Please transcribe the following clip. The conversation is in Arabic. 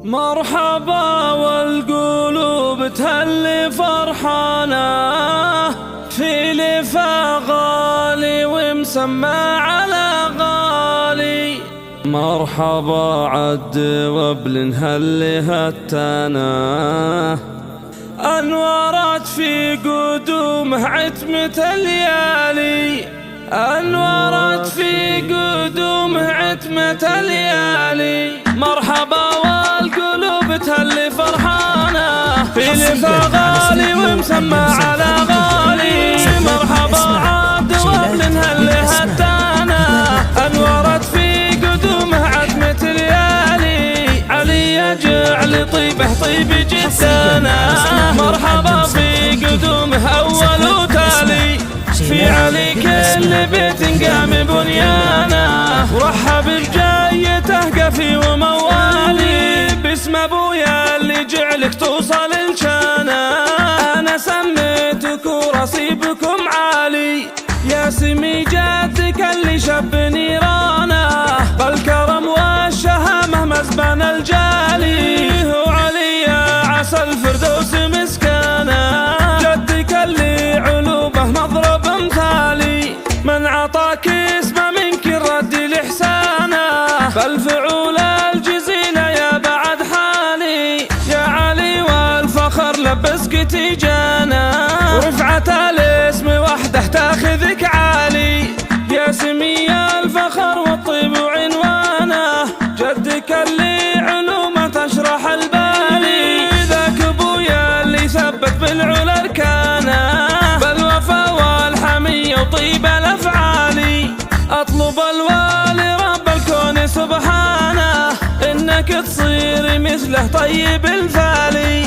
مرحبا والقلوب تهلي فرحانة، في لفا غالي ومسمى على غالي. مرحبا عد وابل هلي هتانا، أنورت في قدومه عتمة الليالي، أنورت في قدومه عتمة الليالي. مرحبا والقلوب تهلي فرحانة، في لفا غالي ومسمى على غالي. مرحبا عد وابل هلي هتانا، أنورت في قدومه عتمة الليالي. علي يجعل طيبه طيب جدانا، مرحبا في قدومه أول وتالي. في علي كل بيت قام بنيانه، ورحب بجايته قفي وموالي. باسم ابويا اللي جعلك توصل لشانه، انا سميتك ورصيبكم عالي. يا سمي جدك اللي شب نيرانه، بالكرم والشهامه مزبان الجالي. هو علي يا عسى الفردوس مسكانه، جدك اللي علومه مضرب مثالي. من عطاك اسمه منك الرد لإحسانه، فالفعول الجزيلة يا بعد حالي. يا علي والفخر لبسك تيجانا، ورفعة الاسم وحده تاخذك عالي. يا سمي الفخر والطيب وعنوانه، جدك اللي علومه تشرح البالي. ذاك ابويا اللي ثبت بالعلا اركانه، بالوفا والحمية وطيب الافعالي. اطلب الوالي رب الكون سبحانه، انك تصير مثله طيب الفالي.